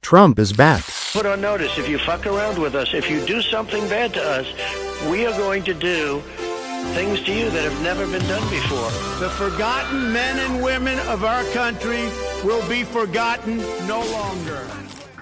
Trump is back. Put on notice, if you fuck around with us, if you do something bad to us, we are going to do things to you that have never been done before. The forgotten men and women of our country will be forgotten no longer.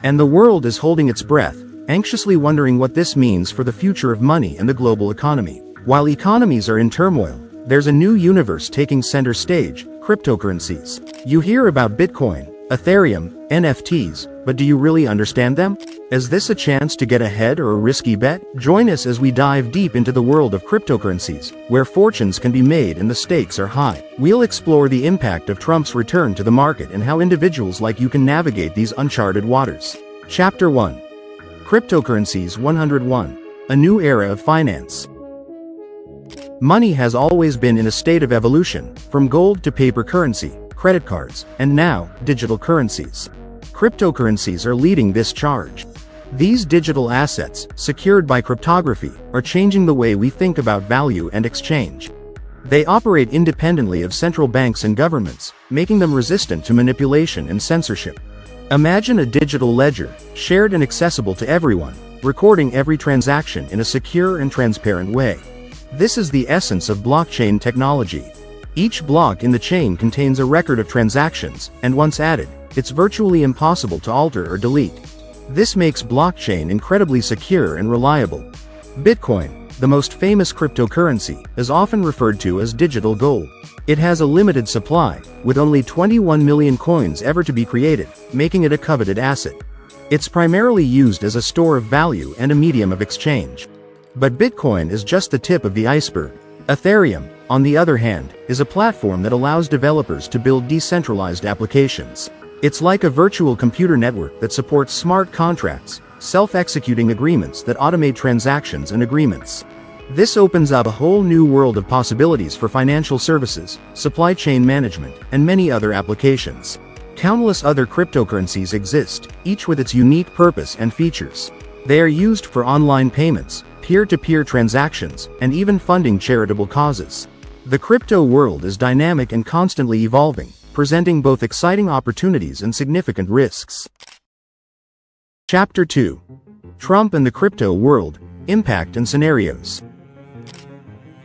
And the world is holding its breath, anxiously wondering what this means for the future of money and the global economy. While economies are in turmoil, there's a new universe taking center stage: cryptocurrencies. You hear about Bitcoin, Ethereum, NFTs, but do you really understand them? Is this a chance to get ahead or a risky bet? Join us as we dive deep into the world of cryptocurrencies, where fortunes can be made and the stakes are high. We'll explore the impact of Trump's return to the market and how individuals like you can navigate these uncharted waters. Chapter 1. Cryptocurrencies 101. A new era of finance. Money has always been in a state of evolution, from gold to paper currency, credit cards, and now, digital currencies. Cryptocurrencies are leading this charge. These digital assets, secured by cryptography, are changing the way we think about value and exchange. They operate independently of central banks and governments, making them resistant to manipulation and censorship. Imagine a digital ledger, shared and accessible to everyone, recording every transaction in a secure and transparent way. This is the essence of blockchain technology. Each block in the chain contains a record of transactions, and once added, it's virtually impossible to alter or delete. This makes blockchain incredibly secure and reliable. Bitcoin, the most famous cryptocurrency, is often referred to as digital gold. It has a limited supply, with only 21 million coins ever to be created, making it a coveted asset. It's primarily used as a store of value and a medium of exchange. But Bitcoin is just the tip of the iceberg. Ethereum, on the other hand, is a platform that allows developers to build decentralized applications. It's like a virtual computer network that supports smart contracts, self-executing agreements that automate transactions and agreements. This opens up a whole new world of possibilities for financial services, supply chain management, and many other applications. Countless other cryptocurrencies exist, each with its unique purpose and features. They are used for online payments, peer-to-peer transactions, and even funding charitable causes. The crypto world is dynamic and constantly evolving, presenting both exciting opportunities and significant risks. Chapter 2. Trump and the Crypto World, Impact and Scenarios.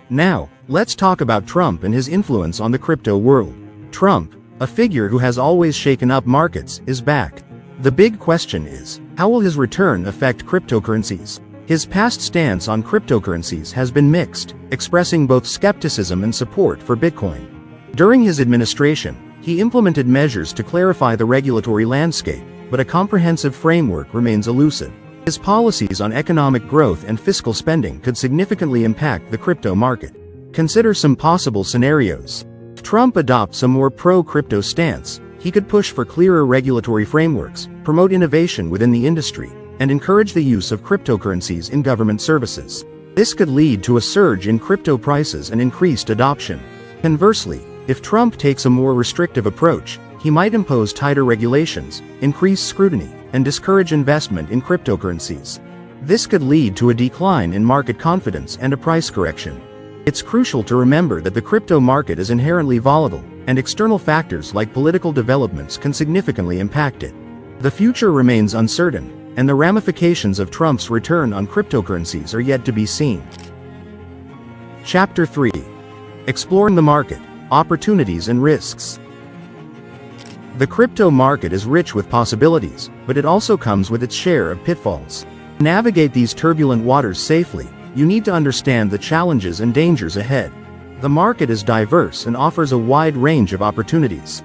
Now, let's talk about Trump and his influence on the crypto world. Trump, a figure who has always shaken up markets, is back. The big question is, how will his return affect cryptocurrencies? His past stance on cryptocurrencies has been mixed, expressing both skepticism and support for Bitcoin. During his administration, he implemented measures to clarify the regulatory landscape, but a comprehensive framework remains elusive. His policies on economic growth and fiscal spending could significantly impact the crypto market. Consider some possible scenarios. If Trump adopts a more pro-crypto stance, he could push for clearer regulatory frameworks, promote innovation within the industry, and encourage the use of cryptocurrencies in government services. This could lead to a surge in crypto prices and increased adoption. Conversely, if Trump takes a more restrictive approach, he might impose tighter regulations, increase scrutiny, and discourage investment in cryptocurrencies. This could lead to a decline in market confidence and a price correction. It's crucial to remember that the crypto market is inherently volatile, and external factors like political developments can significantly impact it. The future remains uncertain, and the ramifications of Trump's return on cryptocurrencies are yet to be seen. Chapter 3. Exploring the market, opportunities and risks. The crypto market is rich with possibilities, but it also comes with its share of pitfalls. To navigate these turbulent waters safely, you need to understand the challenges and dangers ahead. The market is diverse and offers a wide range of opportunities.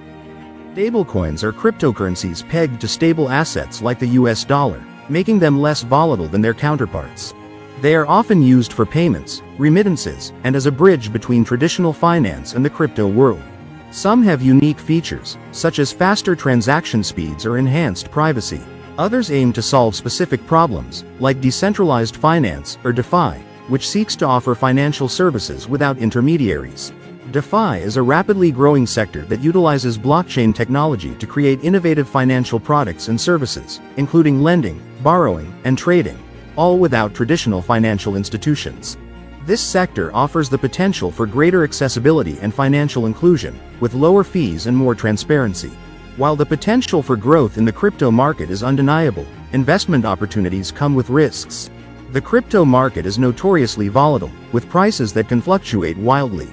Stablecoins are cryptocurrencies pegged to stable assets like the US dollar, making them less volatile than their counterparts. They are often used for payments, remittances, and as a bridge between traditional finance and the crypto world. Some have unique features, such as faster transaction speeds or enhanced privacy. Others aim to solve specific problems, like decentralized finance, or DeFi, which seeks to offer financial services without intermediaries. DeFi is a rapidly growing sector that utilizes blockchain technology to create innovative financial products and services, including lending, borrowing, and trading, all without traditional financial institutions. This sector offers the potential for greater accessibility and financial inclusion, with lower fees and more transparency. While the potential for growth in the crypto market is undeniable, investment opportunities come with risks. The crypto market is notoriously volatile, with prices that can fluctuate wildly.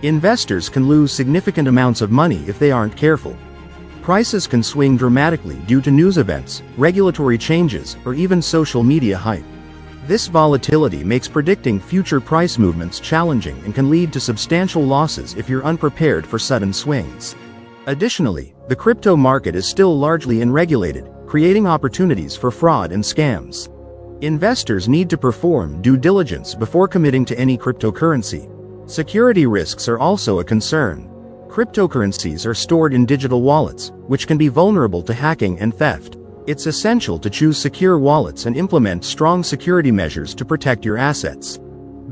Investors can lose significant amounts of money if they aren't careful. Prices can swing dramatically due to news events, regulatory changes, or even social media hype. This volatility makes predicting future price movements challenging and can lead to substantial losses if you're unprepared for sudden swings. Additionally, the crypto market is still largely unregulated, creating opportunities for fraud and scams. Investors need to perform due diligence before committing to any cryptocurrency. Security risks are also a concern. Cryptocurrencies are stored in digital wallets, which can be vulnerable to hacking and theft. It's essential to choose secure wallets and implement strong security measures to protect your assets.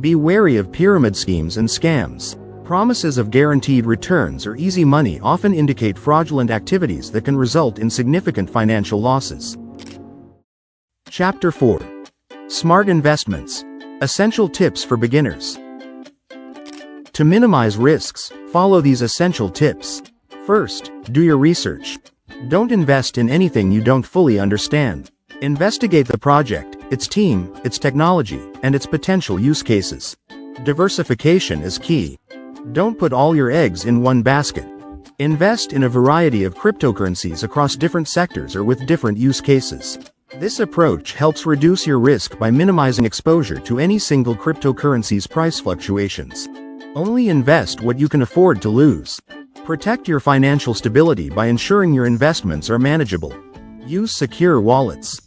Be wary of pyramid schemes and scams. Promises of guaranteed returns or easy money often indicate fraudulent activities that can result in significant financial losses. Chapter 4. Smart Investments. Essential Tips for Beginners. To minimize risks, follow these essential tips. First, do your research. Don't invest in anything you don't fully understand. Investigate the project, its team, its technology, and its potential use cases. Diversification is key. Don't put all your eggs in one basket. Invest in a variety of cryptocurrencies across different sectors or with different use cases. This approach helps reduce your risk by minimizing exposure to any single cryptocurrency's price fluctuations. Only invest what you can afford to lose. Protect your financial stability by ensuring your investments are manageable. Use secure wallets.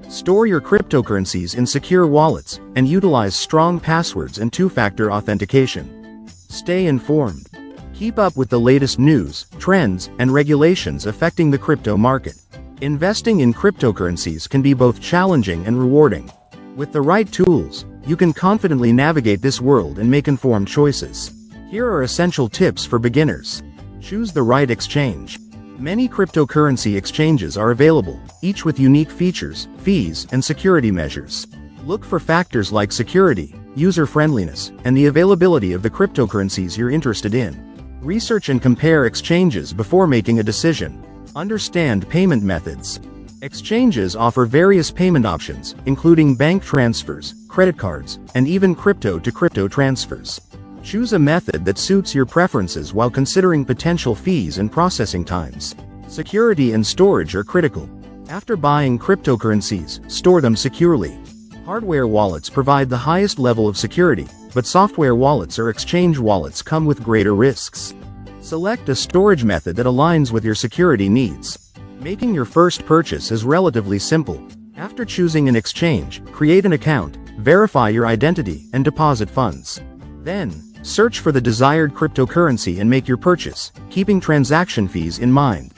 Store your cryptocurrencies in secure wallets, and utilize strong passwords and two-factor authentication. Stay informed. Keep up with the latest news, trends, and regulations affecting the crypto market. Investing in cryptocurrencies can be both challenging and rewarding. With the right tools, you can confidently navigate this world and make informed choices. Here are essential tips for beginners. Choose the right exchange. Many cryptocurrency exchanges are available, each with unique features, fees, and security measures. Look for factors like security, user-friendliness, and the availability of the cryptocurrencies you're interested in. Research and compare exchanges before making a decision. Understand payment methods. Exchanges offer various payment options, including bank transfers, credit cards, and even crypto-to-crypto transfers. Choose a method that suits your preferences while considering potential fees and processing times. Security and storage are critical. After buying cryptocurrencies, store them securely. Hardware wallets provide the highest level of security, but software wallets or exchange wallets come with greater risks. Select a storage method that aligns with your security needs. Making your first purchase is relatively simple. After choosing an exchange, create an account, verify your identity, and deposit funds. Then, search for the desired cryptocurrency and make your purchase, keeping transaction fees in mind.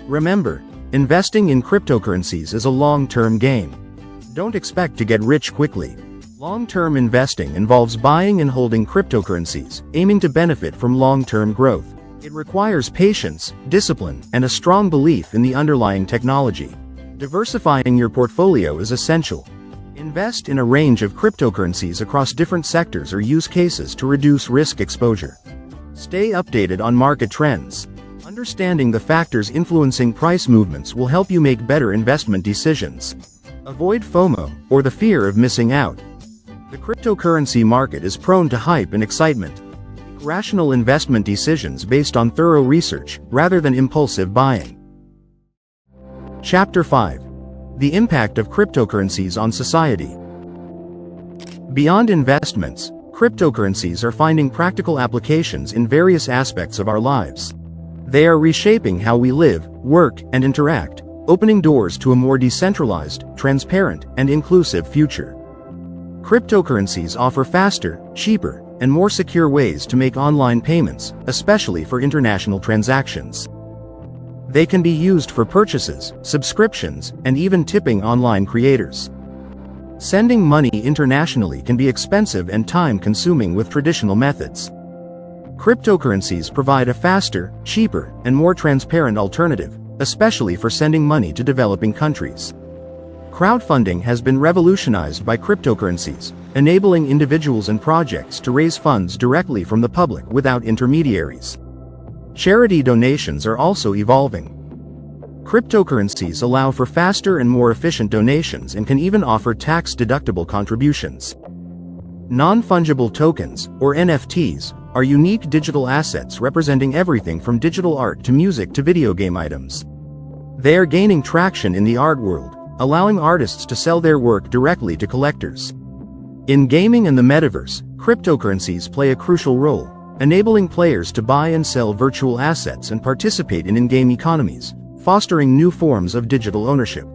Remember, investing in cryptocurrencies is a long-term game. Don't expect to get rich quickly. Long-term investing involves buying and holding cryptocurrencies, aiming to benefit from long-term growth. It requires patience, discipline, and a strong belief in the underlying technology. Diversifying your portfolio is essential. Invest in a range of cryptocurrencies across different sectors or use cases to reduce risk exposure. Stay updated on market trends. Understanding the factors influencing price movements will help you make better investment decisions. Avoid FOMO, or the fear of missing out. The cryptocurrency market is prone to hype and excitement. Make rational investment decisions based on thorough research, rather than impulsive buying. Chapter 5. The Impact of Cryptocurrencies on Society. Beyond investments, cryptocurrencies are finding practical applications in various aspects of our lives. They are reshaping how we live, work, and interact, opening doors to a more decentralized, transparent, and inclusive future. Cryptocurrencies offer faster, cheaper, and more secure ways to make online payments, especially for international transactions. They can be used for purchases, subscriptions, and even tipping online creators. Sending money internationally can be expensive and time-consuming with traditional methods. Cryptocurrencies provide a faster, cheaper, and more transparent alternative, especially for sending money to developing countries. Crowdfunding has been revolutionized by cryptocurrencies, enabling individuals and projects to raise funds directly from the public without intermediaries. Charity donations are also evolving. Cryptocurrencies allow for faster and more efficient donations and can even offer tax-deductible contributions. Non-fungible tokens, or NFTs, are unique digital assets representing everything from digital art to music to video game items. They are gaining traction in the art world, allowing artists to sell their work directly to collectors. In gaming and the metaverse, cryptocurrencies play a crucial role, enabling players to buy and sell virtual assets and participate in in-game economies, fostering new forms of digital ownership.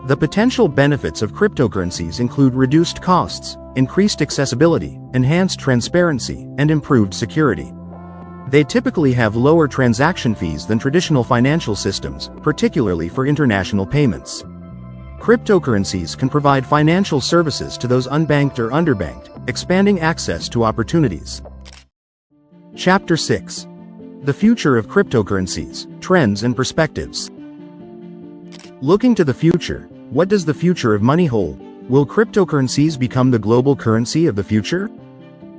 The potential benefits of cryptocurrencies include reduced costs, increased accessibility, enhanced transparency, and improved security. They typically have lower transaction fees than traditional financial systems, particularly for international payments. Cryptocurrencies can provide financial services to those unbanked or underbanked, expanding access to opportunities. Chapter 6. The Future of Cryptocurrencies, Trends and Perspectives. Looking to the future, what does the future of money hold? Will cryptocurrencies become the global currency of the future?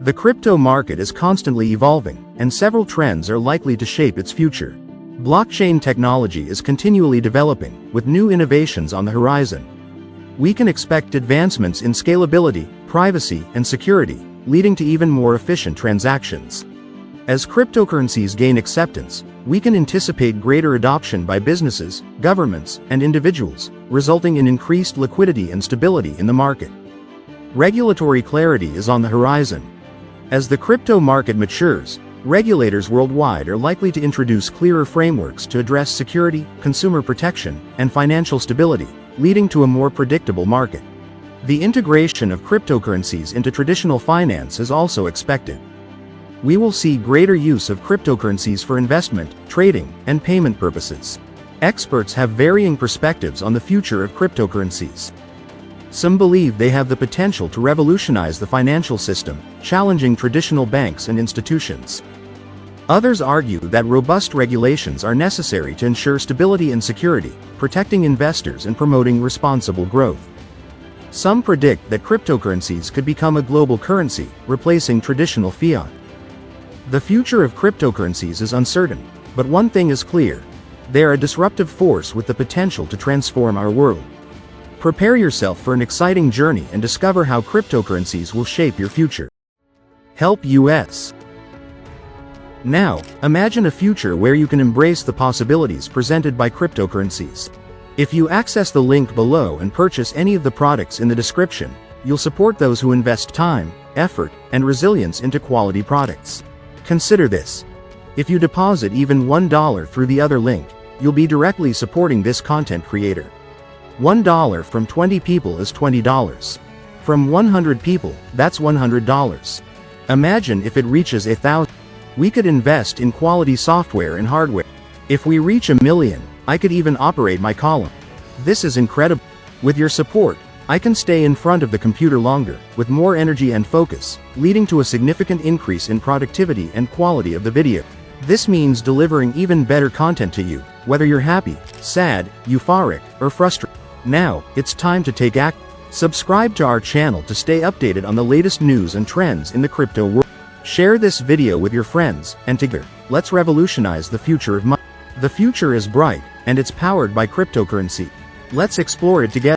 The crypto market is constantly evolving, and several trends are likely to shape its future. Blockchain technology is continually developing, with new innovations on the horizon. We can expect advancements in scalability, privacy, and security, leading to even more efficient transactions. As cryptocurrencies gain acceptance, we can anticipate greater adoption by businesses, governments, and individuals, resulting in increased liquidity and stability in the market. Regulatory clarity is on the horizon. As the crypto market matures, regulators worldwide are likely to introduce clearer frameworks to address security, consumer protection, and financial stability, leading to a more predictable market. The integration of cryptocurrencies into traditional finance is also expected. We will see greater use of cryptocurrencies for investment, trading, and payment purposes. Experts have varying perspectives on the future of cryptocurrencies. Some believe they have the potential to revolutionize the financial system, challenging traditional banks and institutions. Others argue that robust regulations are necessary to ensure stability and security, protecting investors and promoting responsible growth. Some predict that cryptocurrencies could become a global currency, replacing traditional fiat. The future of cryptocurrencies is uncertain, but one thing is clear: they are a disruptive force with the potential to transform our world. Prepare yourself for an exciting journey and discover how cryptocurrencies will shape your future. Help US. Now, imagine a future where you can embrace the possibilities presented by cryptocurrencies. If you access the link below and purchase any of the products in the description, you'll support those who invest time, effort, and resilience into quality products. Consider this. If you deposit even $1 through the other link, you'll be directly supporting this content creator. $1 from 20 people is $20. From 100 people, that's $100. Imagine if it reaches 1,000. We could invest in quality software and hardware. If we reach 1 million, I could even operate my column. This is incredible. With your support, I can stay in front of the computer longer, with more energy and focus, leading to a significant increase in productivity and quality of the video. This means delivering even better content to you, whether you're happy, sad, euphoric, or frustrated. Now, it's time to take action. Subscribe to our channel to stay updated on the latest news and trends in the crypto world. Share this video with your friends, and together, let's revolutionize the future of money. The future is bright, and it's powered by cryptocurrency. Let's explore it together.